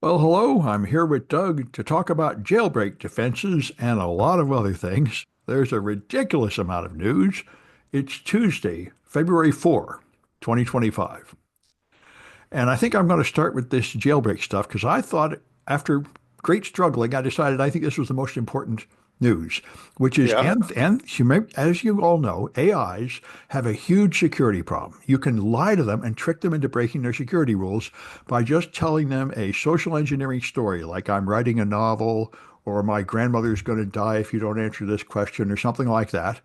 Well, hello. I'm here with Doug to talk about jailbreak defenses and a lot of other things. There's a ridiculous amount of news. It's Tuesday, February 4, 2025. And I think I'm going to start with this jailbreak stuff because I thought after great struggling, I decided I think this was the most important news, which is, Yeah. as you all know, AIs have a huge security problem. You can lie to them and trick them into breaking their security rules by just telling them a social engineering story, like I'm writing a novel or my grandmother's going to die if you don't answer this question or something like that.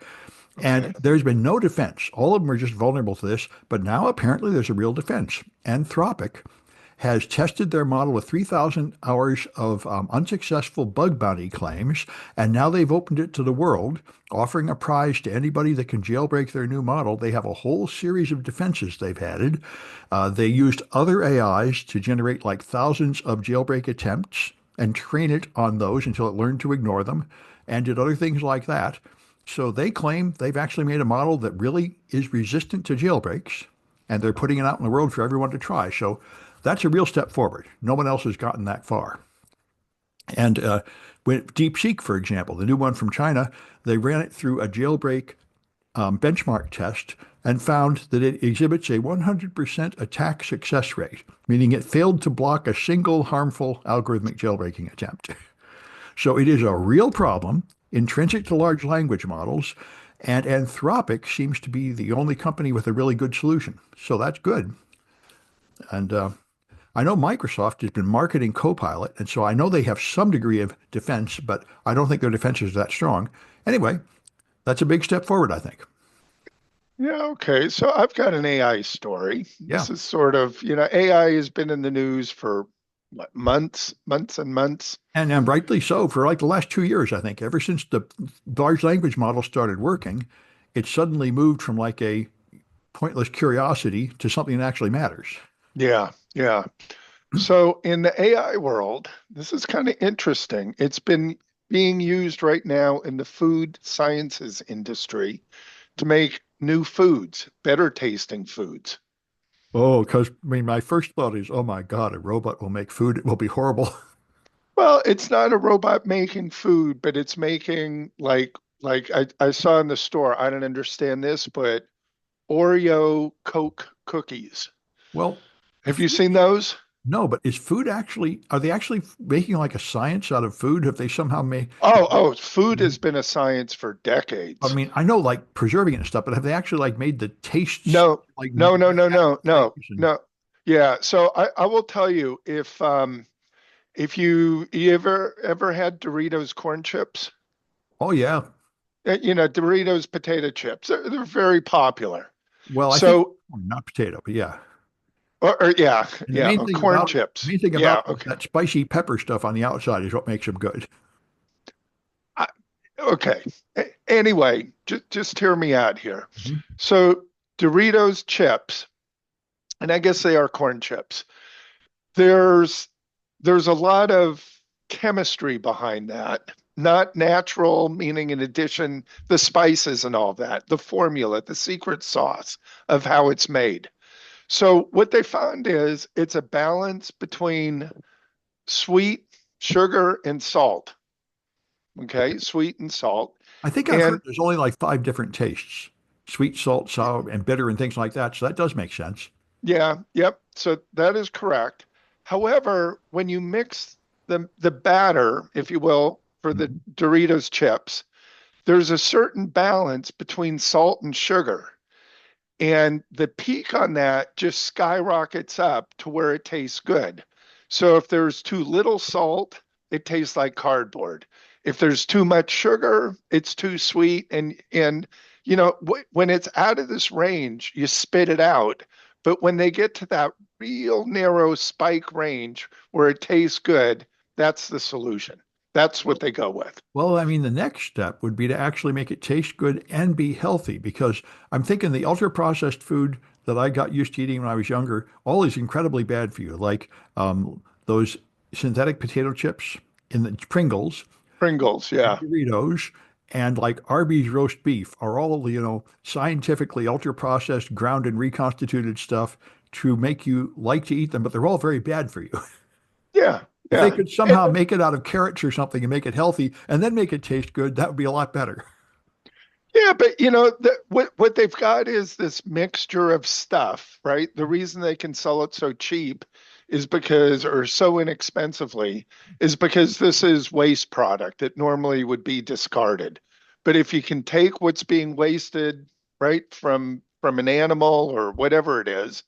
And Okay. there's been no defense. All of them are just vulnerable to this. But now apparently there's a real defense. Anthropic has tested their model with 3,000 hours of unsuccessful bug bounty claims, and now they've opened it to the world, offering a prize to anybody that can jailbreak their new model. They have a whole series of defenses they've added. They used other AIs to generate like thousands of jailbreak attempts and train it on those until it learned to ignore them, and did other things like that. So they claim they've actually made a model that really is resistant to jailbreaks, and they're putting it out in the world for everyone to try. So that's a real step forward. No one else has gotten that far. And with DeepSeek, for example, the new one from China, they ran it through a jailbreak benchmark test and found that it exhibits a 100% attack success rate, meaning it failed to block a single harmful algorithmic jailbreaking attempt. So it is a real problem intrinsic to large language models, and Anthropic seems to be the only company with a really good solution. So that's good. And I know Microsoft has been marketing Copilot, and so I know they have some degree of defense, but I don't think their defense is that strong. Anyway, that's a big step forward, I think. Yeah. Okay. So I've got an AI story. Yeah. This is sort of, AI has been in the news for what, months and months. And rightly so, for like the last 2 years, I think, ever since the large language model started working, it suddenly moved from like a pointless curiosity to something that actually matters. Yeah. Yeah. So in the AI world, this is kind of interesting. It's been being used right now in the food sciences industry to make new foods, better tasting foods. Oh, because I mean, my first thought is, oh my God, a robot will make food. It will be horrible. Well, it's not a robot making food, but it's making like I saw in the store. I don't understand this, but Oreo Coke cookies. Well, Have you food, seen those? no, but is food actually, are they actually making like a science out of food? Have they somehow made, Oh, food has been a science for I decades. mean, I know like preserving it and stuff, but have they actually like made the tastes No, like no, no, no, no, no, flavors and, no. Yeah, so I will tell you if you ever had Doritos corn chips, oh yeah. Doritos potato chips, they're very popular. Well, I think So not potato, but yeah. or yeah, And yeah, corn the chips. main thing Yeah, about them is okay. that spicy pepper stuff on the outside is what makes them good. I, okay. Anyway, just hear me out here. Mhm. So Doritos chips, and I guess they are corn chips. There's there's a lot of chemistry behind that. Not natural, meaning in addition, the spices and all that, the formula, the secret sauce of how it's made. So what they found is it's a balance between sweet, sugar, and salt. Okay, sweet and salt. I think I've heard And there's only like five different tastes: sweet, salt, sour, and bitter, and things like that. So that does make sense. yeah, yep. So that is correct. However, when you mix the batter, if you will, for the Mhm. Doritos chips, there's a certain balance between salt and sugar. And the peak on that just skyrockets up to where it tastes good. So if there's too little salt, it tastes like cardboard. If there's too much sugar, it's too sweet. And when it's out of this range, you spit it out. But when they get to that real narrow spike range where it tastes good, that's the solution. That's what they go with. Well, I mean, the next step would be to actually make it taste good and be healthy because I'm thinking the ultra processed food that I got used to eating when I was younger, all is incredibly bad for you, like those synthetic potato chips in the Pringles Pringles, and yeah. Doritos and like Arby's roast beef are all, scientifically ultra processed, ground and reconstituted stuff to make you like to eat them, but they're all very bad for you. Yeah, If they yeah. could And somehow make it out of carrots or something and make it healthy and then make it taste good, that would be a lot better. yeah, but what they've got is this mixture of stuff, right? The reason they can sell it so cheap is because, or so inexpensively, is because this is waste product that normally would be discarded. But if you can take what's being wasted, right, from an animal or whatever it is,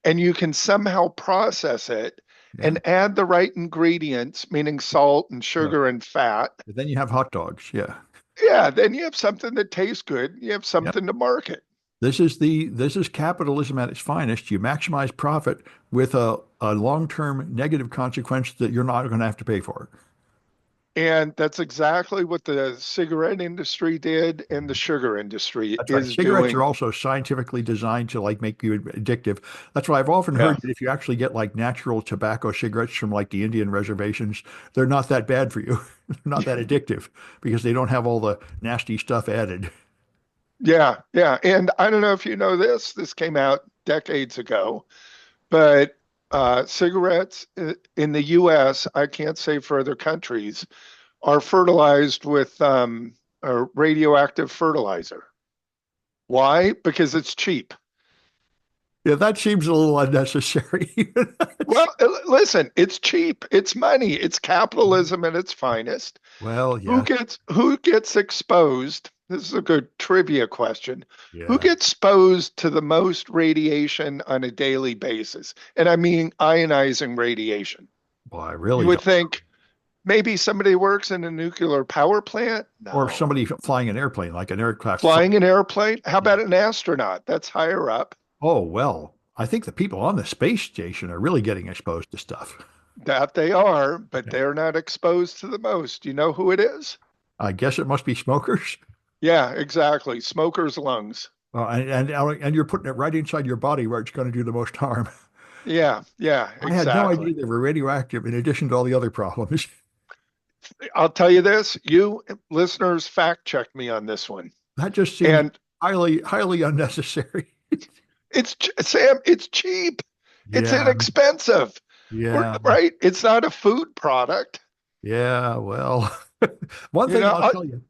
and you can somehow process it Yeah. and add the right ingredients, meaning salt and Right. sugar and fat, But then you have hot dogs. Yeah. yeah, then you have something that tastes good. You have Yep. something to market. This is capitalism at its finest. You maximize profit with a long-term negative consequence that you're not going to have to pay for. And that's exactly what the cigarette industry did and the sugar industry That's right. is Cigarettes are doing. also scientifically designed to like make you addictive. That's why I've often Yeah. heard that if you actually get like natural tobacco cigarettes from like the Indian reservations, they're not that bad for you. They're not that addictive because they don't have all the nasty stuff added. Yeah. Yeah. And I don't know if you know this, this came out decades ago, but cigarettes in the US, I can't say for other countries, are fertilized with a radioactive fertilizer. Why? Because it's cheap. Yeah, that seems a little unnecessary. Well, listen, it's cheap. It's money. It's capitalism at its finest. Well, yeah, Who gets exposed? This is a good trivia question. Who yeah. gets exposed to the most radiation on a daily basis? And I mean ionizing radiation. Well, I You really would don't. think maybe somebody works in a nuclear power plant. Or No. somebody flying an airplane, like an aircraft. Flying an airplane? How Yeah. about an astronaut? That's higher up. Oh, well, I think the people on the space station are really getting exposed to stuff. That they are, but Yeah. they're not exposed to the most. You know who it is? I guess it must be smokers. Yeah, exactly. Smoker's lungs. And you're putting it right inside your body where it's going to do the most harm. Yeah, yeah, I had no idea exactly. they were radioactive in addition to all the other problems. I'll tell you this, you listeners fact check me on this one. That just seems And highly, highly unnecessary. Sam, it's cheap. It's Yeah, inexpensive. yeah, Right? It's not a food product. yeah. Well, one You thing know, I'll tell you,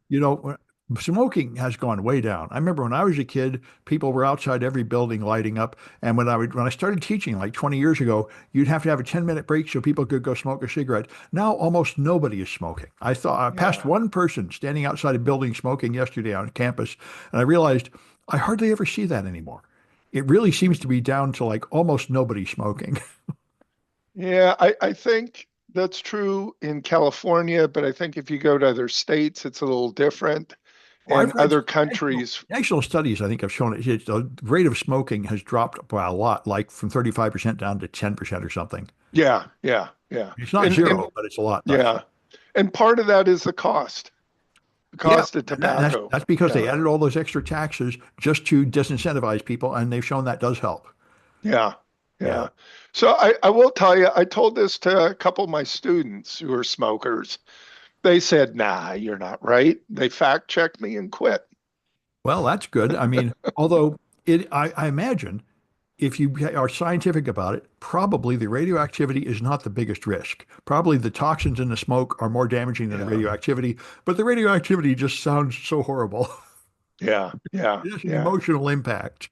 smoking has gone way down. I remember when I was a kid, people were outside every building lighting up. And when I started teaching like 20 years ago, you'd have to have a 10-minute break so people could go smoke a cigarette. Now almost nobody is smoking. I passed yeah. one person standing outside a building smoking yesterday on campus, and I realized I hardly ever see that anymore. It really seems to be down to like almost nobody smoking. Yeah, I think that's true in California, but I think if you go to other states, it's a little different. Well, In I've read other national, countries, national studies, I think, have shown the rate of smoking has dropped by a lot, like from 35% down to 10% or something. yeah, yeah, yeah. It's not And zero, but it's a lot less. yeah. And part of that is the Yeah, cost of and that's tobacco. that's because they Yeah, added all those extra taxes just to disincentivize people, and they've shown that does help. yeah, Yeah. yeah. So I will tell you, I told this to a couple of my students who are smokers. They said, nah, you're not right. They fact checked me and quit. Well, that's good. I mean, although I imagine if you are scientific about it, probably the radioactivity is not the biggest risk. Probably the toxins in the smoke are more damaging than the Yeah, radioactivity, but the radioactivity just sounds so horrible. yeah, yeah, It's an yeah. emotional impact.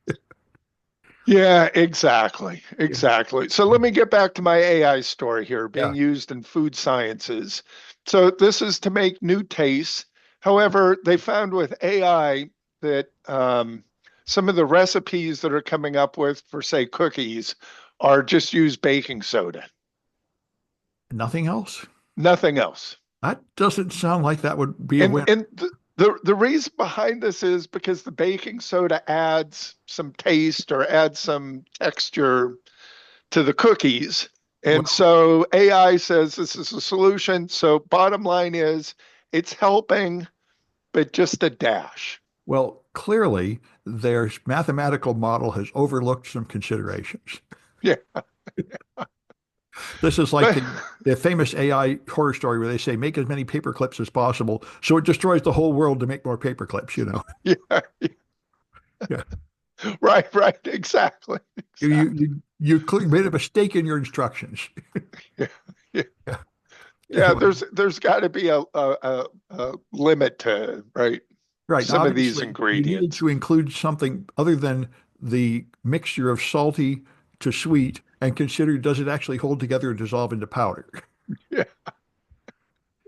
Yeah, exactly. Yeah. Exactly. So let me get back to my AI story here Yeah. being used in food sciences. So this is to make new tastes. However, they found with AI that some of the recipes that are coming up with for, say, cookies are just use baking soda, Nothing else? nothing else. That doesn't sound like that would be a And win. the reason behind this is because the baking soda adds some taste or adds some texture to the cookies. And Well, so AI says this is a solution. So bottom line is it's helping, but just a dash. clearly their mathematical model has overlooked some considerations. Yeah. This is like But the famous AI horror story where they say make as many paper clips as possible, so it destroys the whole world to make more paper clips. yeah, Yeah. Right, right, exactly, You you exactly. made a mistake in your instructions. Yeah, yeah, Yeah. yeah. Anyway, There's got to be a limit to right right. some of these Obviously, you needed ingredients. to include something other than the mixture of salty to sweet and consider does it actually hold together and dissolve into powder? Yeah.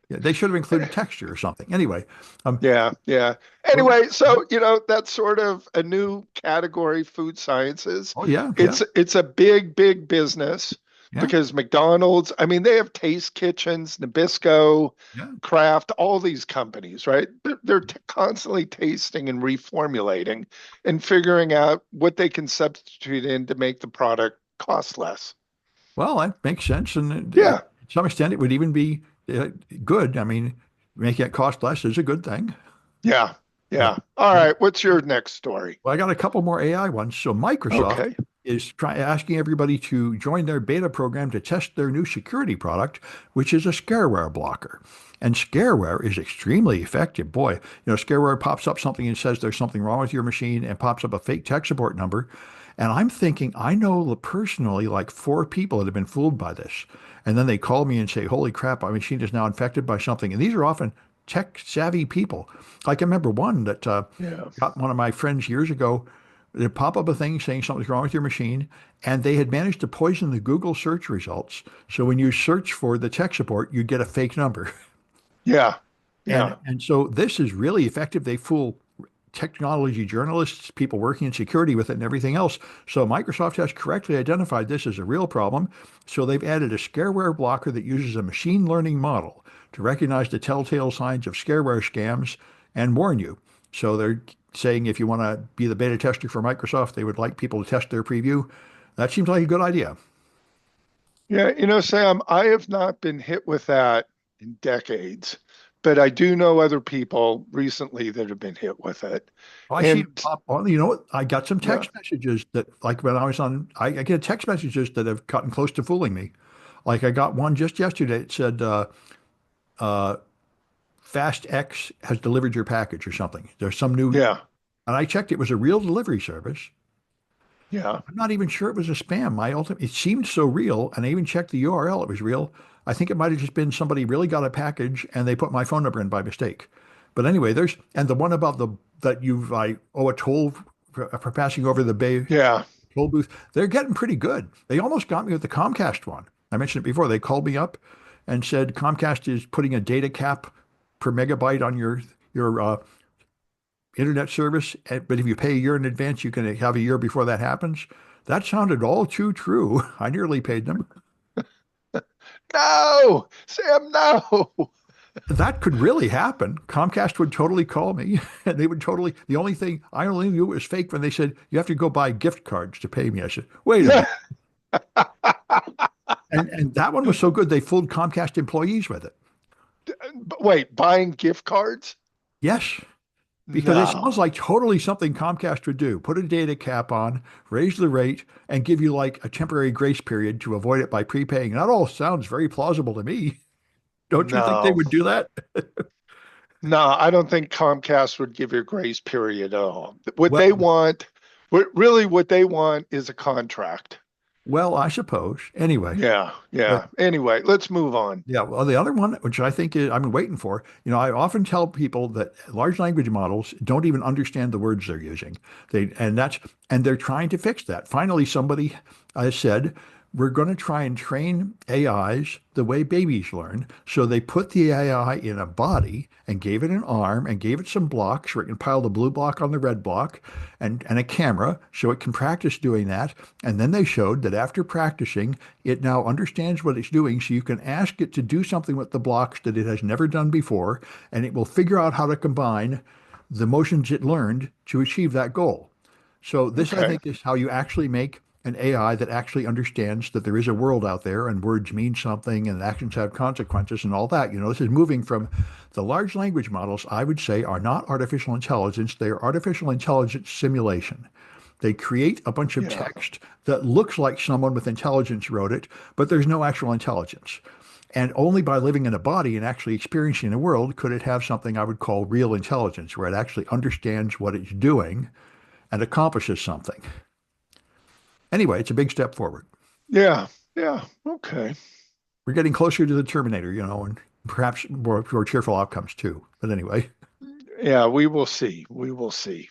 Yeah, they should have included texture or something. Anyway, um, Yeah, yeah. we're Anyway, so that's sort of a new category, food sciences. oh yeah, yeah, It's a big, big business yeah, because McDonald's, I mean, they have taste kitchens, Nabisco, yeah. Kraft, all these companies, right? They're constantly tasting and reformulating and figuring out what they can substitute in to make the product cost less. Well, that makes sense, and Yeah, to some extent, it would even be uh, good. I mean, making it cost less is a good thing. yeah, Yeah. yeah. All right, what's your next story? Well, I got a couple more AI ones. So Microsoft Okay. is asking everybody to join their beta program to test their new security product, which is a scareware blocker. And scareware is extremely effective. Boy, scareware pops up something and says there's something wrong with your machine and pops up a fake tech support number. And I'm thinking, I know personally like four people that have been fooled by this. And then they call me and say, holy crap, my machine is now infected by something. And these are often tech savvy people. Like I remember one that Yeah. got one of my friends years ago. They pop up a thing saying something's wrong with your machine, and they had managed to poison the Google search results. So when you search for the tech support, you get a fake number. Yeah. And Yeah. and so this is really effective. They fool technology journalists, people working in security with it, and everything else. So Microsoft has correctly identified this as a real problem. So they've added a scareware blocker that uses a machine learning model to recognize the telltale signs of scareware scams and warn you. So they're saying if you want to be the beta tester for Microsoft, they would like people to test their preview. That seems like a good idea. Yeah, Sam, I have not been hit with that in decades, but I do know other people recently that have been hit with it. Oh, I see it And pop on. You know what? I got some yeah, text messages that, like when I was on, I get text messages that have gotten close to fooling me. Like I got one just yesterday. It said, uh, FastX has delivered your package or something. There's some new, yeah, and I checked. It was a real delivery service. yeah, I'm not even sure it was a spam. It seemed so real, and I even checked the URL. It was real. I think it might have just been somebody really got a package and they put my phone number in by mistake. But anyway, and the one about that I owe a toll for passing over the Bay yeah, toll booth. They're getting pretty good. They almost got me with the Comcast one. I mentioned it before. They called me up and said Comcast is putting a data cap per megabyte on your internet service, but if you pay a year in advance, you can have a year before that happens. That sounded all too true. I nearly paid them. no, Sam, no. That could really happen. Comcast would totally call me, and they would totally. The only thing I only knew it was fake when they said you have to go buy gift cards to pay me. I said, wait a minute. And that one was so good they fooled Comcast employees with it. But wait, buying gift cards? Yes, because it sounds No, like totally something Comcast would do. Put a data cap on, raise the rate, and give you like a temporary grace period to avoid it by prepaying. That all sounds very plausible to me. Don't you think they no, would do that? no. I don't think Comcast would give you a grace period at all. What they Well, want, what they want is a contract. I suppose. Anyway, Yeah, but yeah. Anyway, let's move on. yeah, well, the other one, which I think I've been waiting for, I often tell people that large language models don't even understand the words they're using. And they're trying to fix that. Finally, somebody said, we're going to try and train AIs the way babies learn. So they put the AI in a body and gave it an arm and gave it some blocks where it can pile the blue block on the red block and a camera so it can practice doing that. And then they showed that after practicing, it now understands what it's doing. So you can ask it to do something with the blocks that it has never done before, and it will figure out how to combine the motions it learned to achieve that goal. So this, I Okay. think, is how you actually make an AI that actually understands that there is a world out there and words mean something and actions have consequences and all that. This is moving from the large language models, I would say, are not artificial intelligence. They are artificial intelligence simulation. They create a bunch of Yeah. text that looks like someone with intelligence wrote it, but there's no actual intelligence. And only by living in a body and actually experiencing the world could it have something I would call real intelligence, where it actually understands what it's doing and accomplishes something. Anyway, it's a big step forward. Yeah. Yeah. Okay. We're getting closer to the Terminator, and perhaps more cheerful outcomes too. But anyway, Yeah, we will see. We will see.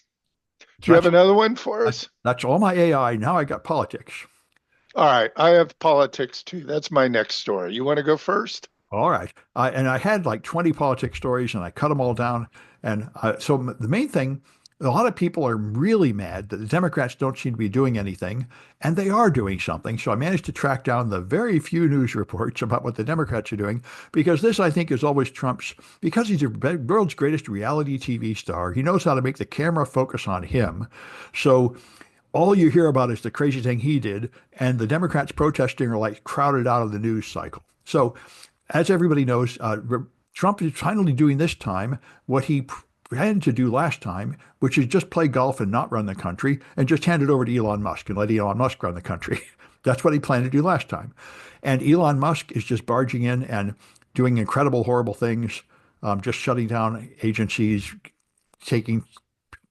Do so you have another one for us? that's all my AI. Now I got politics. All right. I have politics too. That's my next story. You want to go first? All right. And I had like 20 politics stories and I cut them all down. And the main thing, a lot of people are really mad that the Democrats don't seem to be doing anything, and they are doing something. So I managed to track down the very few news reports about what the Democrats are doing, because this, I think, is always Trump's, because he's the world's greatest reality TV star. He knows how to make the camera focus on him. So all you hear about is the crazy thing he did, and the Democrats protesting are like crowded out of the news cycle. So as everybody knows, Trump is finally doing this time what he planned to do last time, which is just play golf and not run the country and just hand it over to Elon Musk and let Elon Musk run the country. That's what he planned to do last time. And Elon Musk is just barging in and doing incredible, horrible things, just shutting down agencies, taking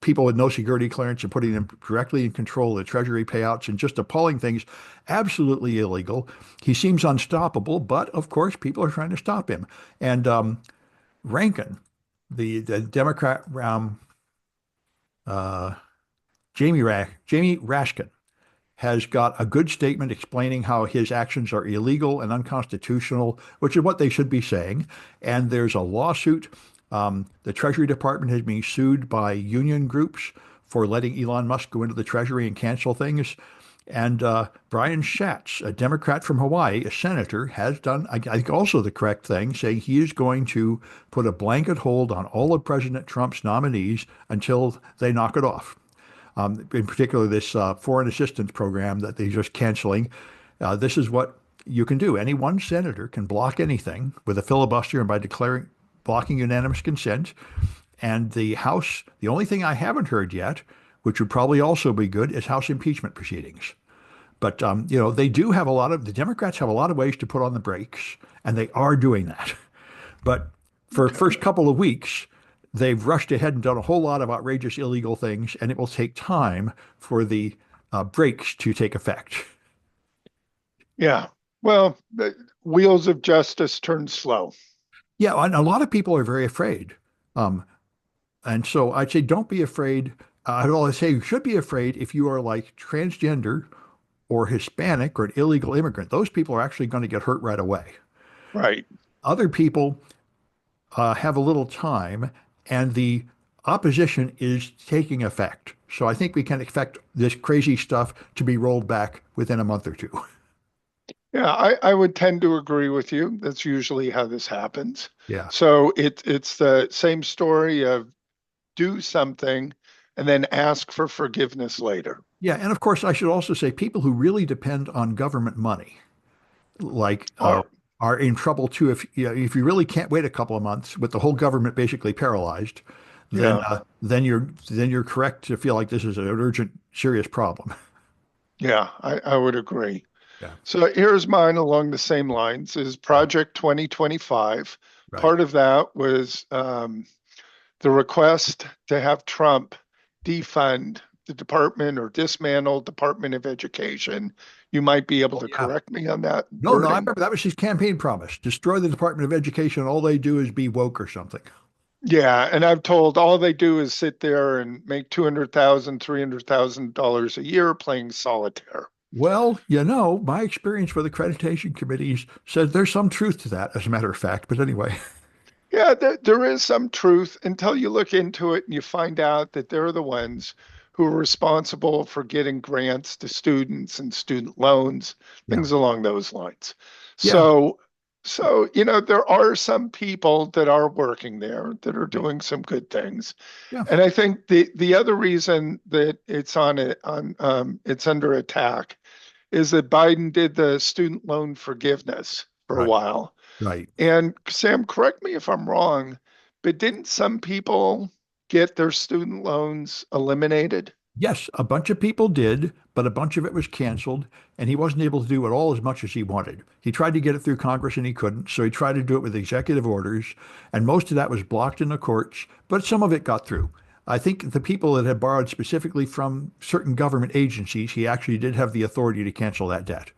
people with no security clearance and putting them directly in control of the Treasury payouts and just appalling things, absolutely illegal. He seems unstoppable, but of course, people are trying to stop him. And Rankin, the Democrat, uh, Jamie Raskin, has got a good statement explaining how his actions are illegal and unconstitutional, which is what they should be saying. And there's a lawsuit. The Treasury Department is being sued by union groups for letting Elon Musk go into the Treasury and cancel things. And Brian Schatz, a Democrat from Hawaii, a senator, has done, I think, also the correct thing, saying he is going to put a blanket hold on all of President Trump's nominees until they knock it off. In particular, this foreign assistance program that they're just canceling. This is what you can do. Any one senator can block anything with a filibuster and by blocking unanimous consent. And the House, the only thing I haven't heard yet, which would probably also be good, is House impeachment proceedings. But, they do have the Democrats have a lot of ways to put on the brakes, and they are doing that. But for the first couple of weeks, they've rushed ahead and done a whole lot of outrageous illegal things, and it will take time for the brakes to take effect. Yeah. Well, the wheels of justice turn slow. Yeah, and a lot of people are very afraid. And so I'd say don't be afraid. I'd say you should be afraid if you are like transgender or Hispanic or an illegal immigrant. Those people are actually going to get hurt right away. Right. Other people have a little time, and the opposition is taking effect. So I think we can expect this crazy stuff to be rolled back within a month or two. Yeah, I would tend to agree with you. That's usually how this happens. Yeah. So it's the same story of do something and then ask for forgiveness later. Yeah. And of course, I should also say people who really depend on government money, like Or are in trouble too. If you really can't wait a couple of months with the whole government basically paralyzed, then yeah, then you're correct to feel like this is an urgent, serious problem. yeah, I would agree. Yeah. So here's mine along the same lines is Yeah. Project 2025. Right. Part of that was the request to have Trump defund the department or dismantle Department of Education. You might be able Oh, to yeah. correct me on that No, I wording. remember that was his campaign promise. Destroy the Department of Education. All they do is be woke or something. Yeah, and I've told all they do is sit there and make $200,000, $300,000 a year playing solitaire. Well, my experience with accreditation committees says there's some truth to that, as a matter of fact. But anyway, Yeah, there is some truth until you look into it and you find out that they're the ones who are responsible for getting grants to students and student loans, yeah, things along those lines. yeah, So, there are some people that are working there that are doing some good things. yeah, And I think the other reason that it's under attack is that Biden did the student loan forgiveness for a right, while. right. And Sam, correct me if I'm wrong, but didn't some people get their student loans eliminated? Yes, a bunch of people did, but a bunch of it was canceled, and he wasn't able to do it all as much as he wanted. He tried to get it through Congress and he couldn't, so he tried to do it with executive orders, and most of that was blocked in the courts, but some of it got through. I think the people that had borrowed specifically from certain government agencies, he actually did have the authority to cancel that debt.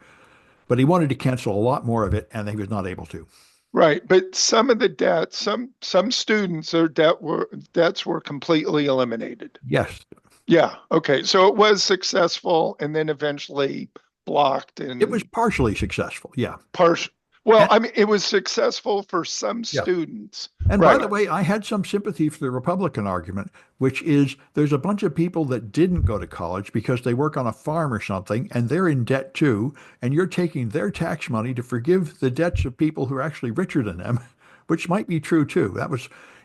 But he wanted to cancel a lot more of it, and he was not able to. Right, but some of the debts, some students, their debts were completely eliminated. Yes, Yeah, okay. So it was successful and then eventually blocked it was and partially successful. Yeah. partial. Well, And, I mean, it was successful for some yeah. students. And by Right. the way, I had some sympathy for the Republican argument, which is there's a bunch of people that didn't go to college because they work on a farm or something, and they're in debt too, and you're taking their tax money to forgive the debts of people who are actually richer than them, which might be true too.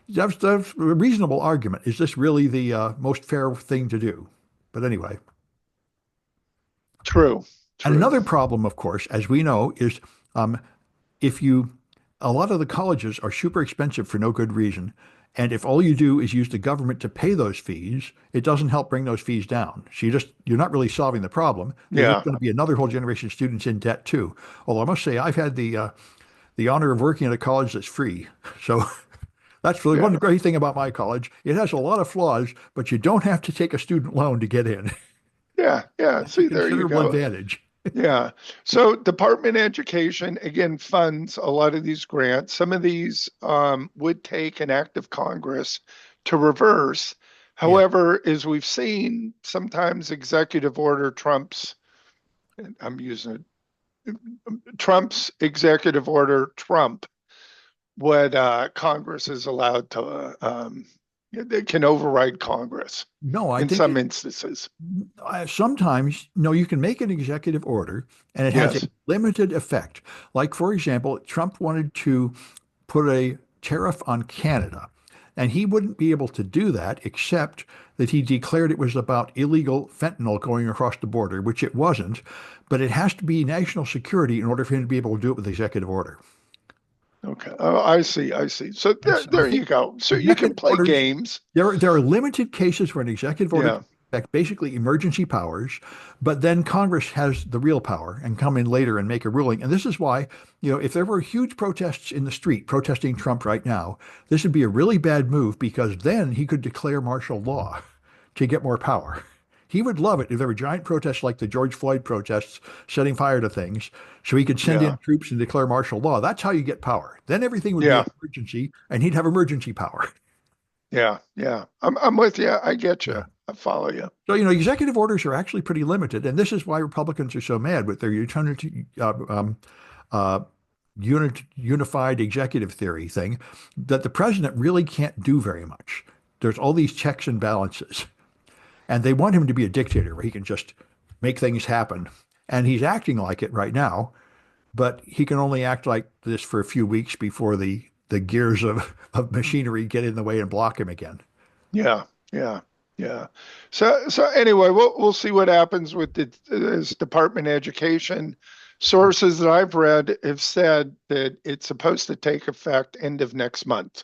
That's a reasonable argument. Is this really the most fair thing to do? But anyway, True. and True. another problem, of course, as we know, is um, if you, a lot of the colleges are super expensive for no good reason. And if all you do is use the government to pay those fees, it doesn't help bring those fees down. So you're not really solving the problem. There's just Yeah. going to be another whole generation of students in debt too. Although I must say, I've had the honor of working at a college that's free. So that's really one Yeah. great thing about my college. It has a lot of flaws, but you don't have to take a student loan to get in. Yeah. Yeah. That's a See, there you considerable go. advantage. Yeah. So Department of Education again funds a lot of these grants. Some of these would take an act of Congress to reverse. Yeah. However, as we've seen, sometimes executive order trumps, and I'm using it, Trump's executive order trump what Congress is allowed to, they can override Congress No, I in think some instances. sometimes, no, you can make an executive order and it has a Yes. limited effect. Like, for example, Trump wanted to put a tariff on Canada, and he wouldn't be able to do that except that he declared it was about illegal fentanyl going across the border, which it wasn't, but it has to be national security in order for him to be able to do it with executive order. Okay. Oh, I see. I see. So And there, so I there you think go. So you can executive play orders, games. there are limited cases where an executive order Yeah. can affect basically emergency powers, but then Congress has the real power and come in later and make a ruling. And this is why, if there were huge protests in the street protesting Trump right now, this would be a really bad move because then he could declare martial law to get more power. He would love it if there were giant protests like the George Floyd protests, setting fire to things, so he could send Yeah. in troops and declare martial law. That's how you get power. Then everything would be an Yeah. emergency, and he'd have emergency power. Yeah. Yeah. I'm with you. I get you. Yeah. I follow you. So, executive orders are actually pretty limited, and this is why Republicans are so mad with their uh, unified executive theory thing, that the president really can't do very much. There's all these checks and balances. And they want him to be a dictator where he can just make things happen. And he's acting like it right now, but he can only act like this for a few weeks before the gears of machinery get in the way and block him again. Yeah. Yeah. Yeah. So anyway, we'll see what happens with this Department of Education. Sources that I've read have said that it's supposed to take effect end of next month.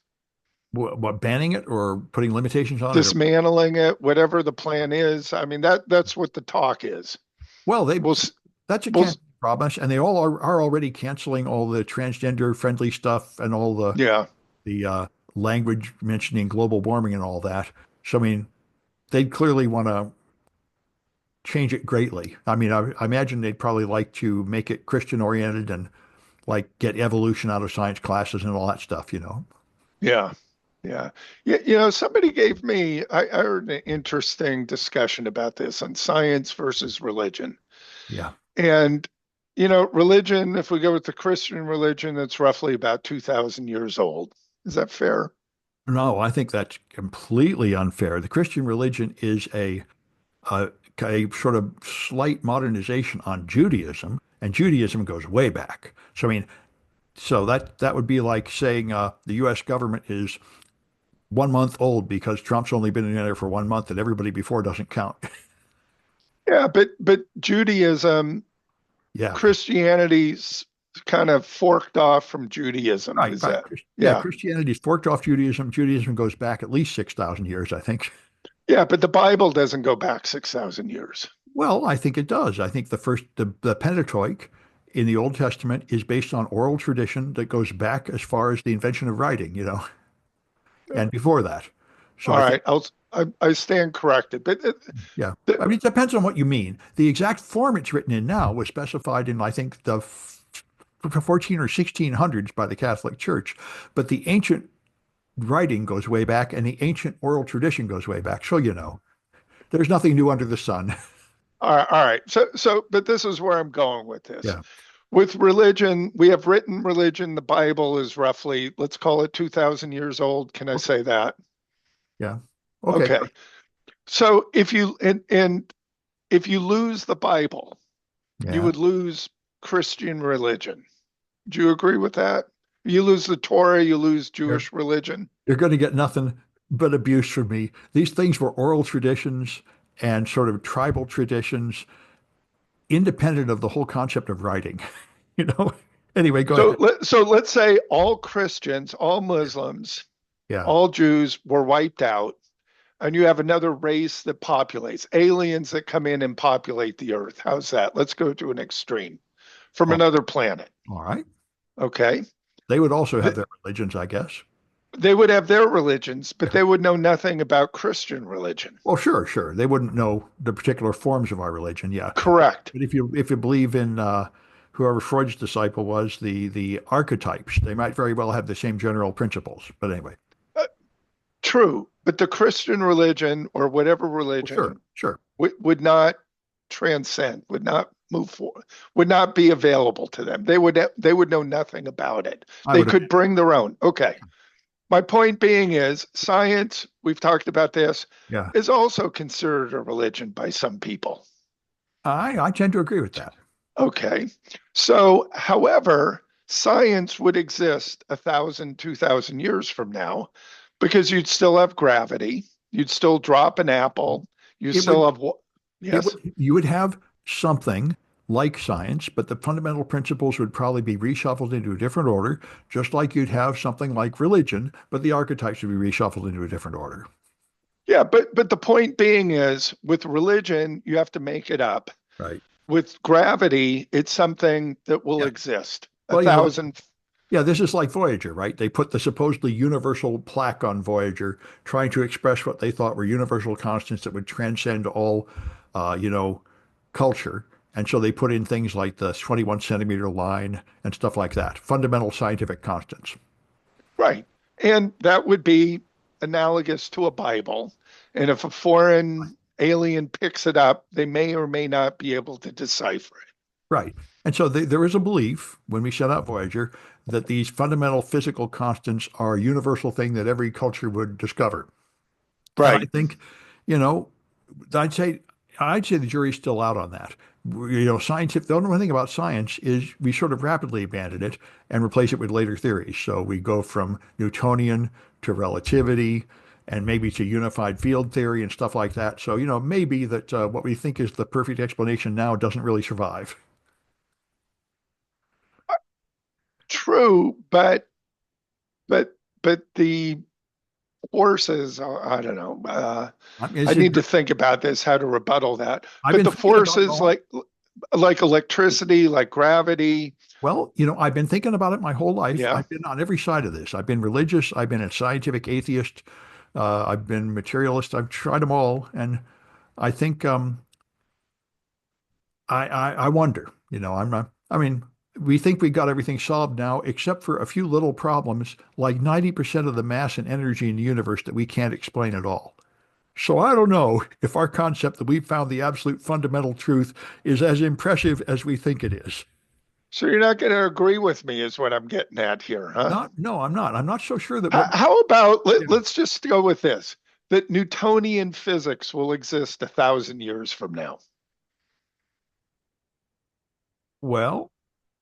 What, banning it or putting limitations on it? Or, Dismantling it, whatever the plan is. I mean, that's what the talk is. well, We'll that's a we'll cancel promise, and they all are already canceling all the transgender friendly stuff and all yeah. the language mentioning global warming and all that. So I mean, they clearly want to change it greatly. I mean, I imagine they'd probably like to make it Christian oriented and like get evolution out of science classes and all that stuff. Yeah. Yeah. Somebody gave me, I heard an interesting discussion about this on science versus religion. Yeah. And, religion, if we go with the Christian religion, that's roughly about 2,000 years old. Is that fair? No, I think that's completely unfair. The Christian religion is a, a sort of slight modernization on Judaism, and Judaism goes way back. So I mean, so that would be like saying the U.S. government is 1 month old because Trump's only been in there for 1 month and everybody before doesn't count. Yeah, but Judaism, Yeah. Christianity's kind of forked off from Judaism. Right, Is right. that? Yeah, Yeah. Christianity's forked off Judaism. Judaism goes back at least 6,000 years, I think. Yeah, but the Bible doesn't go back 6,000 years. Well, I think it does. I think the Pentateuch in the Old Testament is based on oral tradition that goes back as far as the invention of writing, and before that. So All I think, right, I'll I stand corrected. But Yeah. I the, mean, it depends on what you mean. The exact form it's written in now was specified in, I think, the 14 or 1600s by the Catholic Church, but the ancient writing goes way back and the ancient oral tradition goes way back. So, there's nothing new under the sun. all right. But this is where I'm going with this. Yeah. With religion, we have written religion. The Bible is roughly, let's call it 2,000 years old. Can I Okay. say that? Yeah. Okay. Okay. So and if you lose the Bible, you Yeah. would lose Christian religion. Do you agree with that? You lose the Torah, you lose You're, Jewish religion. you're going to get nothing but abuse from me. These things were oral traditions and sort of tribal traditions, independent of the whole concept of writing. You know? Anyway, go ahead. So let's say all Christians, all Muslims, Yeah. all Jews were wiped out, and you have another race that populates, aliens that come in and populate the earth. How's that? Let's go to an extreme from All another planet. all right. Okay. They would also have Th- their religions, I guess. They would have their religions, but Yeah. they would know nothing about Christian religion. Well, sure, sure. They wouldn't know the particular forms of our religion, yeah. Correct. But if you believe in whoever Freud's disciple was, the archetypes, they might very well have the same general principles. But anyway, Uh, True. But the Christian religion or whatever well, sure, religion sure. would not transcend, would not move forward, would not be available to them. They would know nothing about it. I They would, could bring their own. Okay. My point being is science, we've talked about this, yeah. is also considered a religion by some people. I tend to agree with that. Okay. So, however, science would exist 1,000, 2,000 years from now because you'd still have gravity. You'd still drop an apple. You It still would have, it yes, would you would have something like science, but the fundamental principles would probably be reshuffled into a different order, just like you'd have something like religion, but the archetypes would be reshuffled into a different order. yeah. But the point being is with religion, you have to make it up. Right. With gravity, it's something that will Yeah. exist. A Well, thousand, yeah, this is like Voyager, right? They put the supposedly universal plaque on Voyager, trying to express what they thought were universal constants that would transcend all, uh, you know, culture. And so they put in things like the 21 centimeter line and stuff like that, fundamental scientific constants. right. And that would be analogous to a Bible. And if a foreign alien picks it up, they may or may not be able to decipher it. Right. And so there is a belief when we set out Voyager that these fundamental physical constants are a universal thing that every culture would discover. And I Right. think, you know, I'd say I'd say the jury's still out on that. Scientific. The only thing about science is we sort of rapidly abandon it and replace it with later theories. So we go from Newtonian to relativity and maybe to unified field theory and stuff like that. So, maybe that what we think is the perfect explanation now doesn't really survive. True, but the forces, I don't know. I mean, I need to think about this, how to rebuttal that. I've But been the thinking about it forces all. like electricity, like gravity. Well, I've been thinking about it my whole life. Yeah. I've been on every side of this. I've been religious. I've been a scientific atheist. I've been materialist. I've tried them all, and I think I wonder. I'm not. I mean, we think we got everything solved now, except for a few little problems, like 90% of the mass and energy in the universe that we can't explain at all. So I don't know if our concept that we've found the absolute fundamental truth is as impressive as we think it is. So you're not going to agree with me, is what I'm getting at here, huh? Not, no, I'm not. I'm not so sure that what. How about Yeah. let's just go with this, that Newtonian physics will exist 1,000 years from now. Well,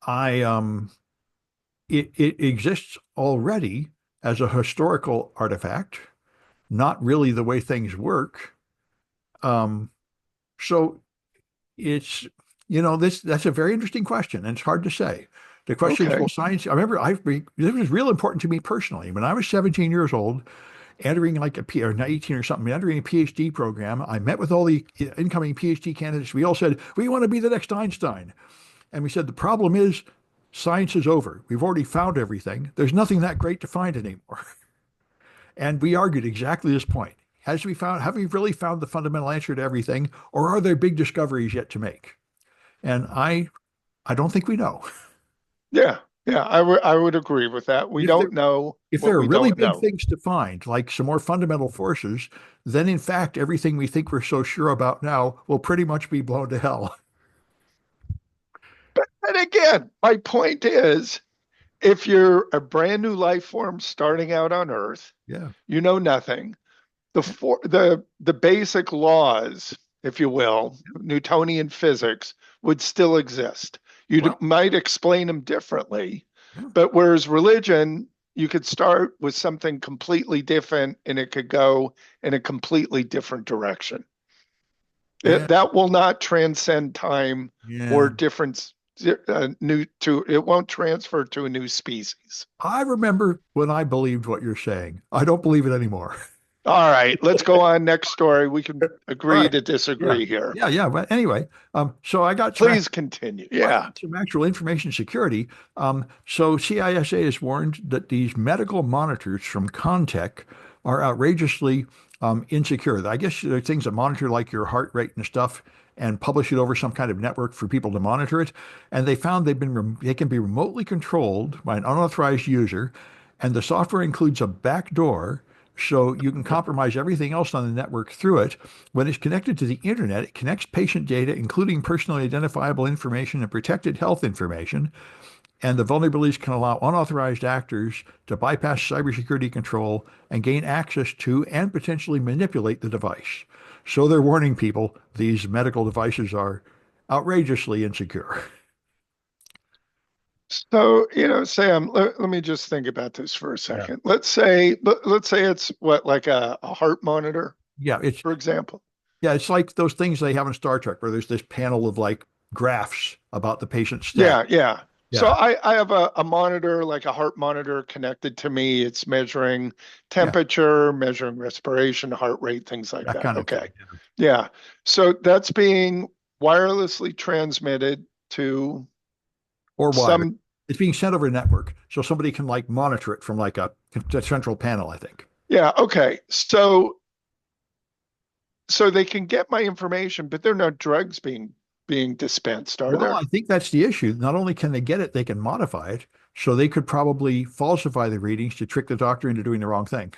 I it exists already as a historical artifact, not really the way things work. Um, so it's that's a very interesting question, and it's hard to say. The question is, Okay. will science? I remember this was real important to me personally. When I was 17 years old, entering like or 18 or something, entering a PhD program, I met with all the incoming PhD candidates. We all said we want to be the next Einstein, and we said the problem is science is over. We've already found everything. There's nothing that great to find anymore. And we argued exactly this point. have we really found the fundamental answer to everything, or are there big discoveries yet to make? And I don't think we know. Yeah, yeah, I would agree with that. We If there don't know if what there are we really don't big know. things to find, like some more fundamental forces, then in fact everything we think we're so sure about now will pretty much be blown to hell. And again, my point is, if you're a brand new life form starting out on Earth, Yeah. you know nothing. The basic laws, if you will, Newtonian physics would still exist. You Well, might explain them differently, yeah. but whereas religion, you could start with something completely different and it could go in a completely different direction. Yeah. That will not transcend time or Yeah. difference new to it won't transfer to a new species. I remember when I believed what you're saying. I don't believe it anymore. All right, let's go on next story. We can All agree right. to Yeah. disagree here. Yeah. But anyway, so Please continue. I Yeah. got some actual information security. So CISA has warned that these medical monitors from Contech are outrageously insecure. I guess there are things that monitor like your heart rate and stuff and publish it over some kind of network for people to monitor it. And they found they can be remotely controlled by an unauthorized user, and the software includes a backdoor. So you can compromise everything else on the network through it. When it's connected to the internet, it connects patient data, including personally identifiable information and protected health information. And the vulnerabilities can allow unauthorized actors to bypass cybersecurity control and gain access to and potentially manipulate the device. So they're warning people these medical devices are outrageously insecure. So, Sam, let me just think about this for a Yeah. second. Let's say it's what, like a heart monitor, Yeah, for example. it's like those things they have in Star Trek where there's this panel of like graphs about the patient's stat. Yeah, yeah. So Yeah, I have a monitor, like a heart monitor connected to me. It's measuring yeah, temperature, measuring respiration, heart rate, things like that that. kind of Okay. thing. Yeah. Yeah. So that's being wirelessly transmitted to Or wired. some, It's being sent over a network, so somebody can like monitor it from like a central panel, I think. yeah, okay. So they can get my information, but there are no drugs being dispensed, are Well, I there? think that's the issue. Not only can they get it, they can modify it. So they could probably falsify the readings to trick the doctor into doing the wrong thing.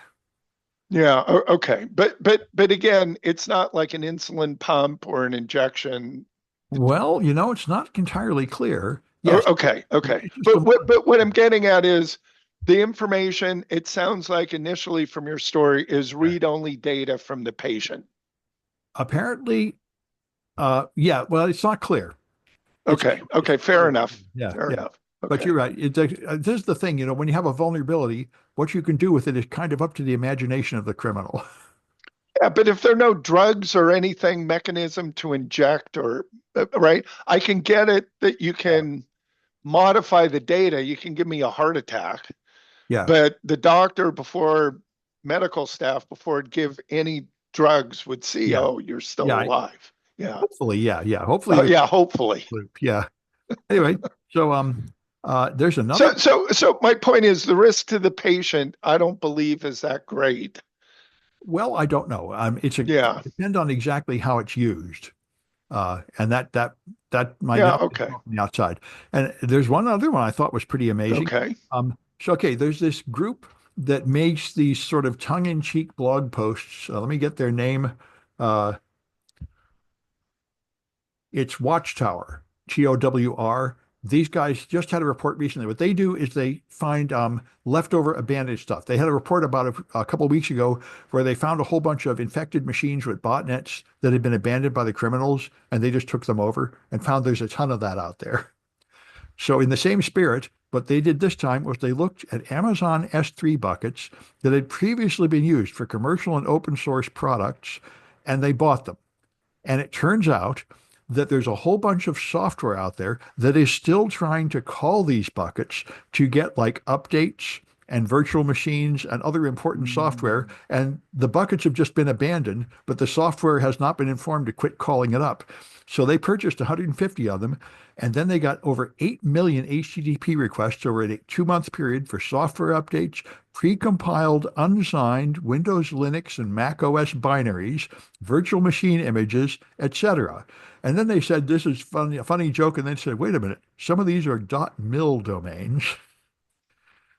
Yeah, okay. But again, it's not like an insulin pump or an injection. Well, it's not entirely clear. Yes, Okay, okay. it's just But what I'm getting at is the information, it sounds like initially from your story is read-only data from the patient. apparently, yeah, well, it's not clear. It's Okay, it's okay, fair enough. yeah, Fair yeah. enough. But Okay. you're right. This is the thing, when you have a vulnerability, what you can do with it is kind of up to the imagination of the criminal. Yeah, but if there are no drugs or anything mechanism to inject or right, I can get it that you can modify the data. You can give me a heart attack, Yeah, but the doctor before medical staff before it give any drugs would see, yeah, oh, you're still yeah. alive. Yeah. Hopefully, yeah. Hopefully Oh, there's yeah, hopefully. loop. Yeah. Anyway, so there's another. So my point is the risk to the patient, I don't believe is that great. Well, I don't know. Yeah. It depends on exactly how it's used, and that might Yeah. not be Okay. from the outside. And there's one other one I thought was pretty amazing. Okay. So okay, there's this group that makes these sort of tongue-in-cheek blog posts. Let me get their name. Uh, It's Watchtower, TOWR. These guys just had a report recently. What they do is they find leftover abandoned stuff. They had a report about a couple of weeks ago where they found a whole bunch of infected machines with botnets that had been abandoned by the criminals, and they just took them over and found there's a ton of that out there. So in the same spirit, what they did this time was they looked at Amazon S3 buckets that had previously been used for commercial and open source products, and they bought them. And it turns out that there's a whole bunch of software out there that is still trying to call these buckets to get like updates and virtual machines and other important software. And the buckets have just been abandoned, but the software has not been informed to quit calling it up. So they purchased 150 of them, and then they got over 8 million HTTP requests over a 2 month period for software updates, precompiled, unsigned Windows, Linux, and Mac OS binaries, virtual machine images, etc. And then they said, this is funny, a funny joke. And then said, wait a minute, some of these are .mil domains.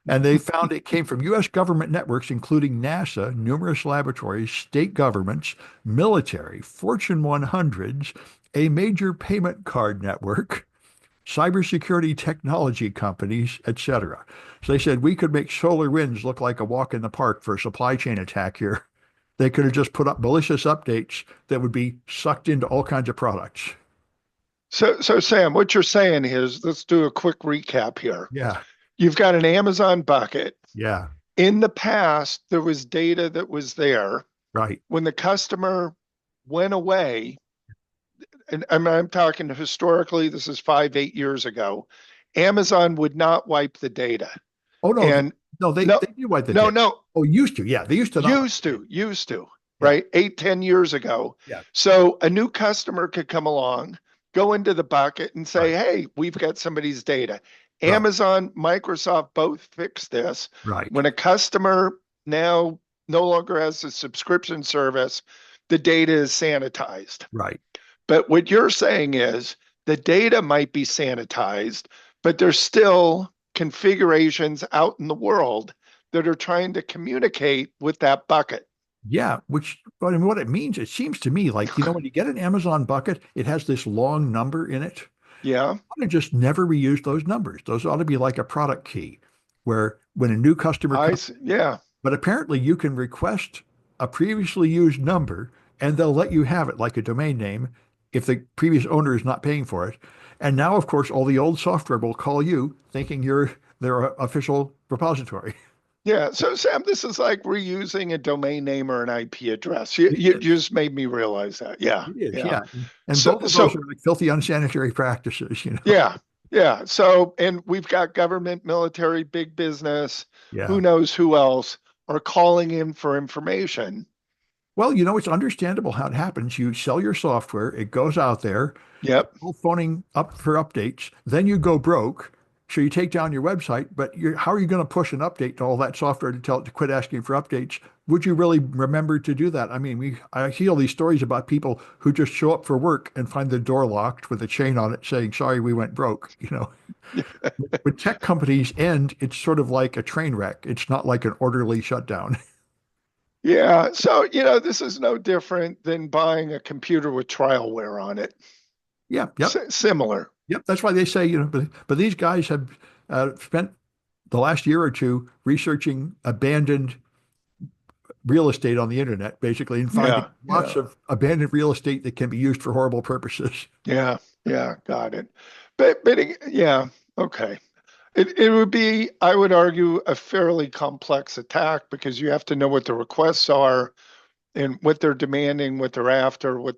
And they found it came from U.S. government networks, including NASA, numerous laboratories, state governments, military, Fortune 100s, a major payment card network, cybersecurity technology companies, etc. So they said we could make SolarWinds look like a walk in the park for a supply chain attack here. They could have just put up malicious updates that would be sucked into all kinds of products. So Sam, what you're saying is, let's do a quick recap here. Yeah, You've got an Amazon bucket. yeah, In the past, there was data that was there. right. When the customer went away, and I'm talking historically, this is 8 years ago, Amazon would not wipe the data. Oh no, And no, no, they do what they no, did. no, Oh, used to, yeah, they used to not. used to, Yeah, right? 8, 10 years ago. yeah, So a new customer could come along, go into the bucket and say, right, hey, we've got somebody's data. right, Amazon, Microsoft both fixed this. right. When a customer now no longer has a subscription service, the data is sanitized. Right. But what you're saying is the data might be sanitized, but there's still configurations out in the world that are trying to communicate with that bucket. Yeah, which, but I mean, what it means, it seems to me like, when you get an Amazon bucket, it has this long number in it. Yeah, I ought to just never reuse those numbers. Those ought to be like a product key where when a new customer I comes, see. Yeah. but apparently you can request a previously used number and they'll let you have it like a domain name if the previous owner is not paying for it. And now, of course, all the old software will call you thinking you're their official repository. Yeah. So, Sam, this is like reusing a domain name or an IP address. You, It you is. just made me realize that. Yeah. It is, Yeah. yeah. And So, both of those so are like filthy, unsanitary practices. yeah. Yeah. So, and we've got government, military, big business, Yeah. who knows who else are calling in for information. Well, it's understandable how it happens. You sell your software, it goes out there, Yep. people phoning up for updates, then you go broke. So you take down your website, but how are you going to push an update to all that software to tell it to quit asking for updates? Would you really remember to do that? I mean, I hear these stories about people who just show up for work and find the door locked with a chain on it saying, sorry, we went broke. When tech companies end, it's sort of like a train wreck. It's not like an orderly shutdown. Yeah. So, this is no different than buying a computer with trialware on it. Yeah, yep. Similar. Yep, that's why they say, but these guys have spent the last year or two researching abandoned real estate on the internet, basically, and finding Yeah. lots Yeah. of abandoned real estate that can be used for horrible purposes. Yeah. Yeah. Got it. But yeah. Okay. It would be, I would argue, a fairly complex attack because you have to know what the requests are and what they're demanding, what they're after, Well,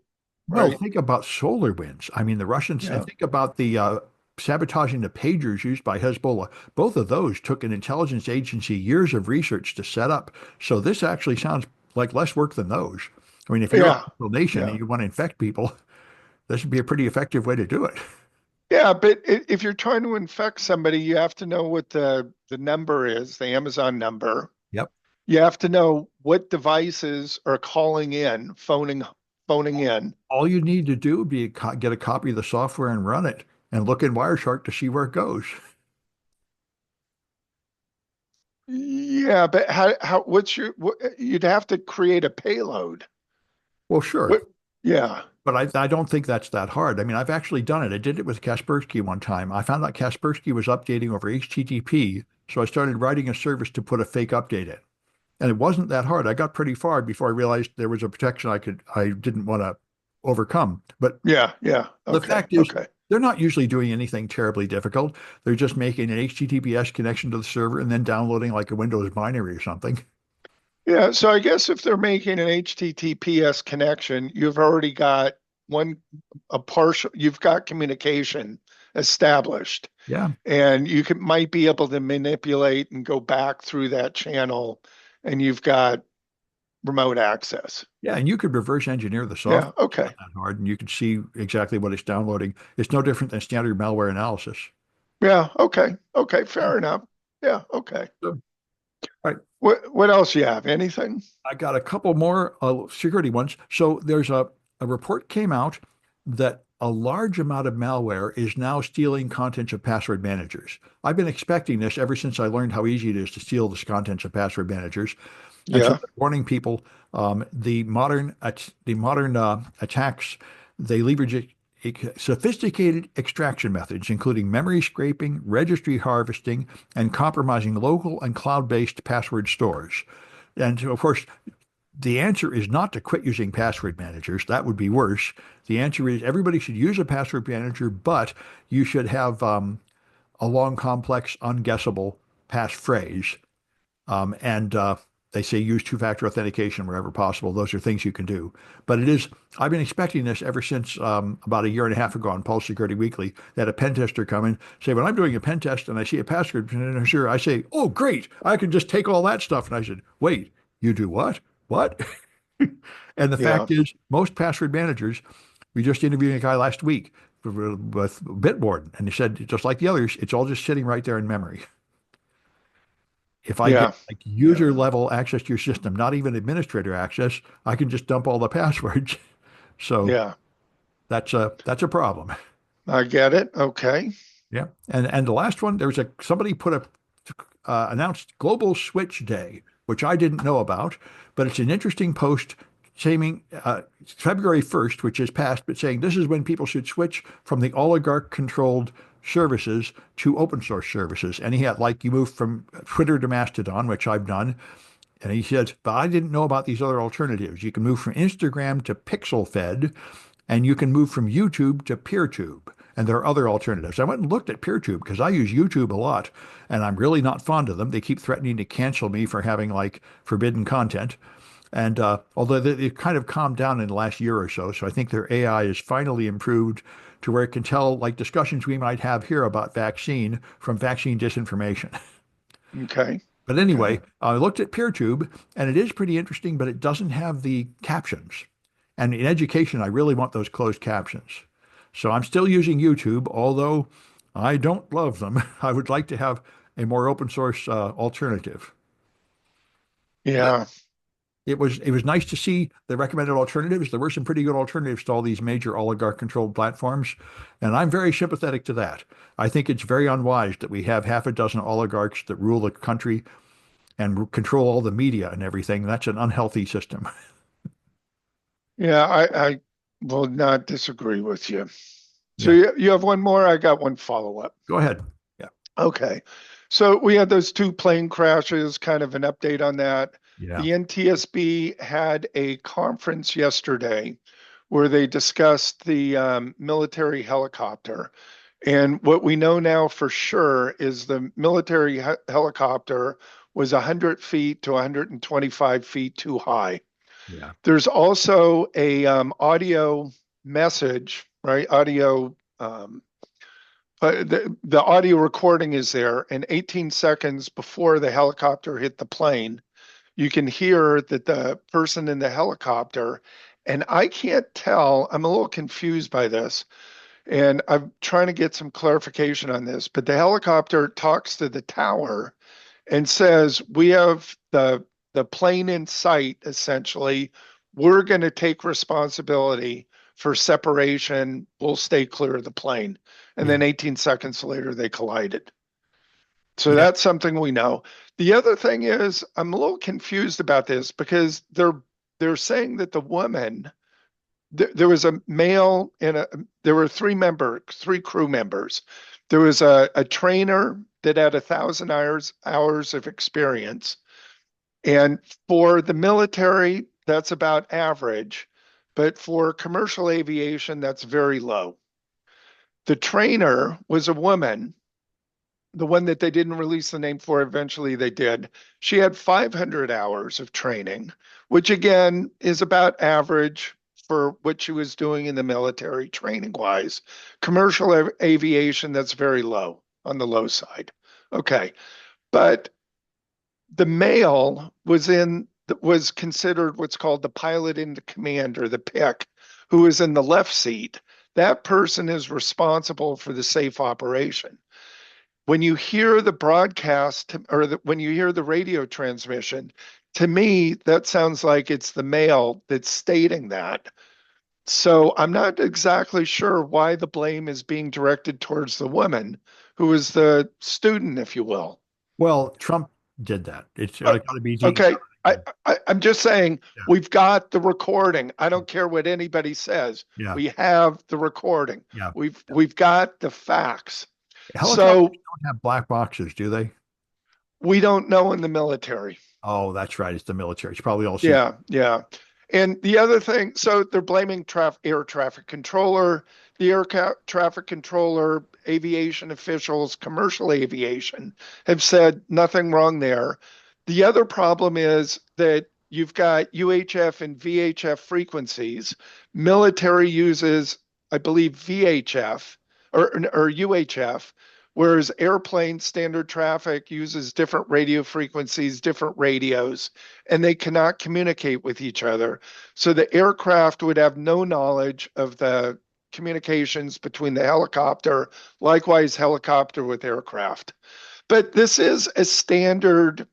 right? think about solar winds. I mean, the Russians, and Yeah. think about the sabotaging the pagers used by Hezbollah. Both of those took an intelligence agency years of research to set up. So this actually sounds like less work than those. I mean, if you're a Yeah. little nation and Yeah. you want to infect people, this would be a pretty effective way to do it. Yeah. But if you're trying to infect somebody, you have to know what the number is, the Amazon number. Yep. You have to know what devices are calling in, phoning in. All you need to do would be get a copy of the software and run it and look in Wireshark to see where it goes. Yeah, but you'd have to create a payload. Well, sure. What? Yeah. But I don't think that's that hard. I mean, I've actually done it. I did it with Kaspersky one time. I found out Kaspersky was updating over HTTP. So I started writing a service to put a fake update in. And it wasn't that hard. I got pretty far before I realized there was a protection I didn't want to overcome. But Yeah. Yeah. the Okay. fact is, Okay. they're not usually doing anything terribly difficult. They're just making an HTTPS connection to the server and then downloading like a Windows binary or something. Yeah. So I guess if they're making an HTTPS connection, you've already got you've got communication established. Yeah. And might be able to manipulate and go back through that channel, and you've got remote access. Yeah, and you could reverse engineer the Yeah. software. It's Okay. not that hard, and you can see exactly what it's downloading. It's no different than standard malware analysis. Yeah. Okay. Okay. Yeah. Fair enough. Yeah. Okay. So, all right. What else you have? Anything? I got a couple more security ones. So there's a report came out that a large amount of malware is now stealing contents of password managers. I've been expecting this ever since I learned how easy it is to steal the contents of password managers. And so Yeah. they're warning people, the modern attacks, they leverage sophisticated extraction methods, including memory scraping, registry harvesting, and compromising local and cloud-based password stores. And of course, the answer is not to quit using password managers. That would be worse. The answer is everybody should use a password manager, but you should have a long, complex, unguessable passphrase. And they say use two-factor authentication wherever possible. Those are things you can do. But I've been expecting this ever since about a year and a half ago on Pulse Security Weekly. They had a pen tester come in, say, when I'm doing a pen test and I see a password manager, I say, oh, great, I can just take all that stuff. And I said, wait, you do what? What? And the Yeah. fact is, most password managers, we just interviewed a guy last week with Bitwarden, and he said, just like the others, it's all just sitting right there in memory. If I get Yeah. like Yeah. user level access to your system, not even administrator access, I can just dump all the passwords. So Yeah. that's a problem. I get it. Okay. Yeah. And the last one, there was somebody put a announced Global Switch Day, which I didn't know about, but it's an interesting post saying February 1st, which is past, but saying this is when people should switch from the oligarch controlled services to open source services. And he had like you move from Twitter to Mastodon, which I've done. And he said, but I didn't know about these other alternatives. You can move from Instagram to PixelFed, and you can move from YouTube to PeerTube. And there are other alternatives. I went and looked at PeerTube because I use YouTube a lot, and I'm really not fond of them. They keep threatening to cancel me for having like forbidden content. And although they've kind of calmed down in the last year or so, so I think their AI is finally improved to where it can tell like discussions we might have here about vaccine from vaccine disinformation. Okay. But Okay. anyway, I looked at PeerTube, and it is pretty interesting, but it doesn't have the captions. And in education, I really want those closed captions. So I'm still using YouTube, although I don't love them. I would like to have a more open source alternative. But Yeah. it was nice to see the recommended alternatives. There were some pretty good alternatives to all these major oligarch controlled platforms, and I'm very sympathetic to that. I think it's very unwise that we have half a dozen oligarchs that rule the country and control all the media and everything. That's an unhealthy system. Yeah. I will not disagree with you. So Yeah. you have one more? I got one follow-up. Go ahead. Yeah. Okay. So we had those two plane crashes, kind of an update on that. Yeah. The NTSB had a conference yesterday where they discussed the military helicopter. And what we know now for sure is the military helicopter was 100 feet to 125 feet too high. Yeah. There's also a audio message, right? Audio the audio recording is there, and 18 seconds before the helicopter hit the plane, you can hear that the person in the helicopter, and I can't tell, I'm a little confused by this, and I'm trying to get some clarification on this, but the helicopter talks to the tower and says, "We have the plane in sight, essentially. We're going to take responsibility for separation. We'll stay clear of the plane." And Yeah. then 18 seconds later, they collided. So Yeah. that's something we know. The other thing is, I'm a little confused about this because they're saying that the woman, there was a male and there were three crew members. There was a trainer that had 1,000 hours of experience, and for the military, that's about average, but for commercial aviation, that's very low. The trainer was a woman, the one that they didn't release the name for, eventually they did. She had 500 hours of training, which again is about average for what she was doing in the military training wise. Commercial aviation, that's very low, on the low side. Okay. But the male was considered what's called the pilot in the command, or the pick, who is in the left seat. That person is responsible for the safe operation. When you hear the broadcast, when you hear the radio transmission, to me, that sounds like it's the male that's stating that. So I'm not exactly sure why the blame is being directed towards the woman who is the student, if you will. Well, Trump did that. It's Uh, got to be decoded. Okay, I'm just saying Yeah, we've got the recording. I don't care what anybody says. yeah, We have the recording. yeah. We've got the facts. Helicopters So don't have black boxes, do they? we don't know in the military. Oh, that's right. It's the military. It's probably all secret. Yeah, yeah. And the other thing, so they're blaming air traffic controller, the traffic controller, aviation officials, commercial aviation have said nothing wrong there. The other problem is that you've got UHF and VHF frequencies. Military uses, I believe, VHF or UHF, whereas airplane standard traffic uses different radio frequencies, different radios, and they cannot communicate with each other. So the aircraft would have no knowledge of the communications between the helicopter, likewise helicopter with aircraft. But this is a standard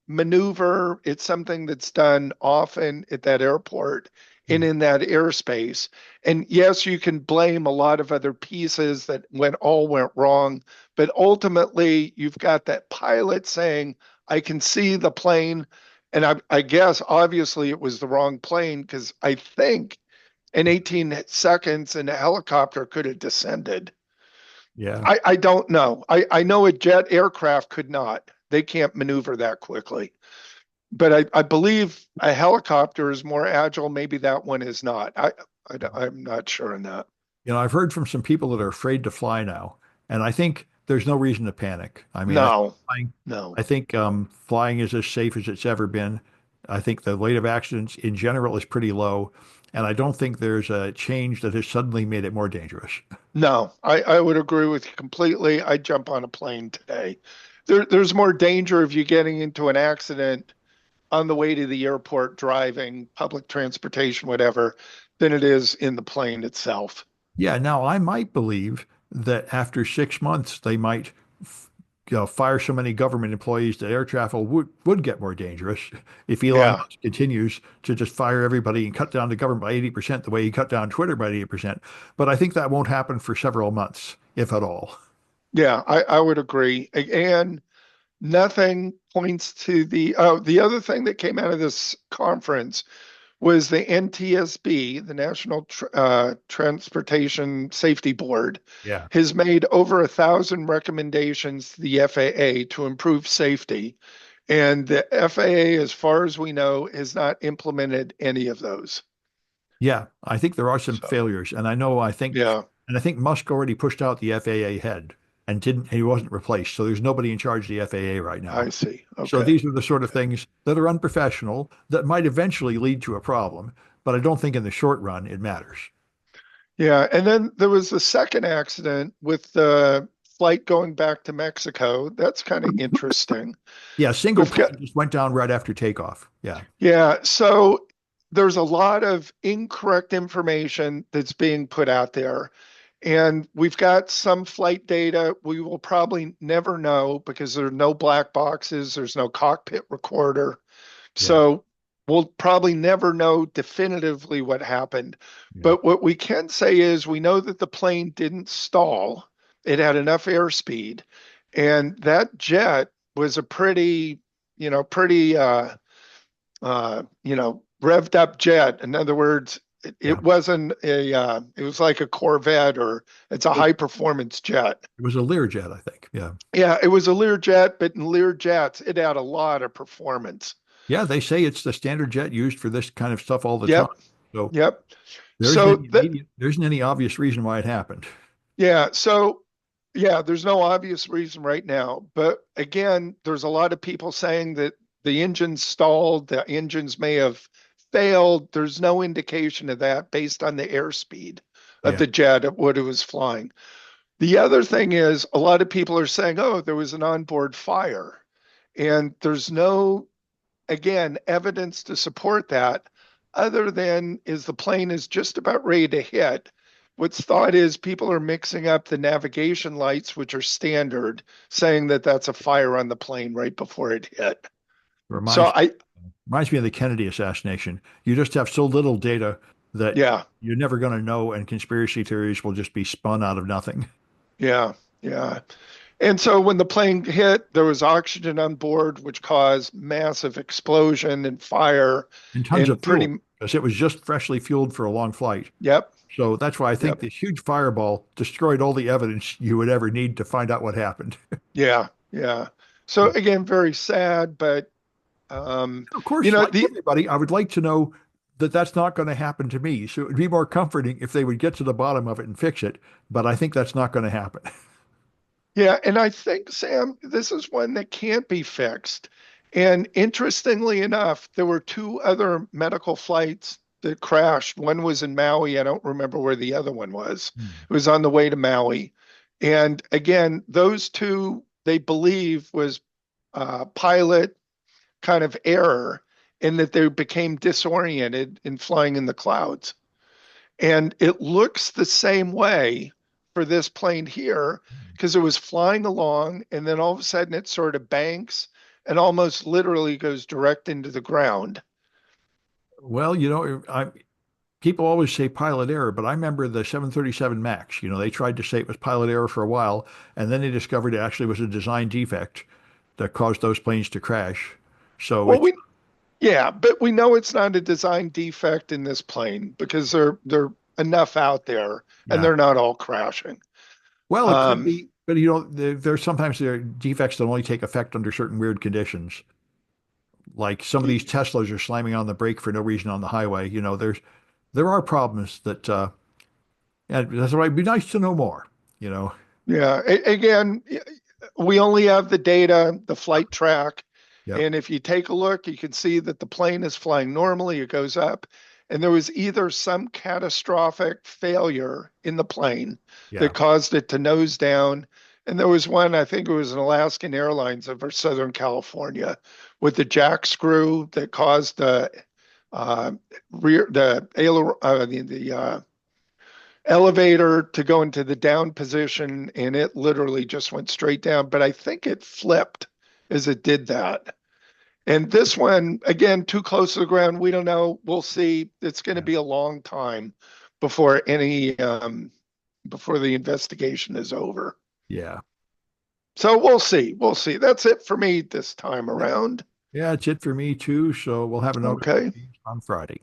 maneuver. It's something that's done often at that airport and Hmm. in that airspace. And yes, you can blame a lot of other pieces that went wrong, but ultimately you've got that pilot saying, I can see the plane. And I guess obviously it was the wrong plane, because I think in 18 seconds a helicopter could have descended. Yeah. I don't know. I know a jet aircraft could not. They can't maneuver that quickly. But I believe a helicopter is more agile. Maybe that one is not. I'm not sure on that. I've heard from some people that are afraid to fly now, and I think there's no reason to panic. I mean, No, flying, no, I think flying is as safe as it's ever been. I think the rate of accidents in general is pretty low, and I don't think there's a change that has suddenly made it more dangerous. no. I would agree with you completely. I'd jump on a plane today. There's more danger of you getting into an accident on the way to the airport, driving, public transportation, whatever, than it is in the plane itself. Yeah, now I might believe that after 6 months they might fire so many government employees that air travel would get more dangerous if Elon Yeah, Musk continues to just fire everybody and cut down the government by 80% the way he cut down Twitter by 80%. But I think that won't happen for several months, if at all. yeah, I would agree. And nothing points to the other thing that came out of this conference was the NTSB, the National Transportation Safety Board, Yeah. has made over 1,000 recommendations to the FAA to improve safety. And the FAA, as far as we know, has not implemented any of those. Yeah, I think there are some So, failures, and yeah, I think Musk already pushed out the FAA head and he wasn't replaced. So there's nobody in charge of the FAA right I now. see. So Okay. these are the sort of things that are unprofessional that might eventually lead to a problem, but I don't think in the short run it matters. Yeah. And then there was the second accident with the flight going back to Mexico. That's kind of interesting. Yeah, single We've got, plane just went down right after takeoff. Yeah. yeah. So there's a lot of incorrect information that's being put out there. And we've got some flight data we will probably never know, because there are no black boxes, there's no cockpit recorder. Yeah. So we'll probably never know definitively what happened. Yeah. But what we can say is we know that the plane didn't stall. It had enough airspeed. And that jet was a pretty revved up jet. In other words, Yeah. it wasn't it was like a Corvette, or it's a It high performance jet. was a Learjet, I think. Yeah. Yeah, it was a Learjet, but in Learjets, it had a lot of performance. Yeah, they say it's the standard jet used for this kind of stuff all the time. Yep, So yep. there isn't any obvious reason why it happened. Yeah, so yeah, there's no obvious reason right now. But again, there's a lot of people saying that the engine stalled, the engines may have failed. There's no indication of that based on the airspeed of Yeah. the jet at what it was flying. The other thing is a lot of people are saying, oh, there was an onboard fire. And there's no, again, evidence to support that other than is the plane is just about ready to hit. What's thought is people are mixing up the navigation lights, which are standard, saying that that's a fire on the plane right before it hit. So Reminds reminds me of the Kennedy assassination. You just have so little data that yeah, you're never going to know, and conspiracy theories will just be spun out of nothing. yeah, yeah. And so when the plane hit, there was oxygen on board, which caused massive explosion and fire And tons and of fuel, pretty, because it was just freshly fueled for a long flight. yep, So that's why I think yep, this huge fireball destroyed all the evidence you would ever need to find out what happened. yeah, yeah. So Yeah. again, very sad, but um, Of you course, know, like the everybody, I would like to know that that's not going to happen to me. So it would be more comforting if they would get to the bottom of it and fix it. But I think that's not going to happen. yeah, and I think, Sam, this is one that can't be fixed. And interestingly enough, there were two other medical flights that crashed. One was in Maui. I don't remember where the other one was. Hmm. It was on the way to Maui. And again, those two they believe was pilot kind of error in that they became disoriented in flying in the clouds. And it looks the same way for this plane here because it was flying along and then all of a sudden it sort of banks and almost literally goes direct into the ground. Well, people always say pilot error, but I remember the 737 MAX. They tried to say it was pilot error for a while, and then they discovered it actually was a design defect that caused those planes to crash. So Well, it's, yeah, but we know it's not a design defect in this plane because they're enough out there and yeah. they're not all crashing. Well, it could Um, be, but there are defects that only take effect under certain weird conditions. Like some of these Teslas are slamming on the brake for no reason on the highway. There are problems that, and that's why it'd be nice to know more. You know, yeah, again, we only have the data, the flight track. yep, And if you take a look, you can see that the plane is flying normally, it goes up, and there was either some catastrophic failure in the plane yeah, that caused it to nose down. And there was one, I think it was an Alaskan Airlines over Southern California with the jack screw that caused the uh, rear, the, elevator to go into the down position, and it literally just went straight down. But I think it flipped as it did that. And this one, again, too close to the ground. We don't know. We'll see. It's going to yeah, be a long time before any before the investigation is over. yeah, So we'll see. We'll see. That's it for me this time yeah. around. Yeah, it's it for me too. So we'll have another Okay. on Friday.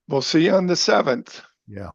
We'll see you on the 7th. Yeah.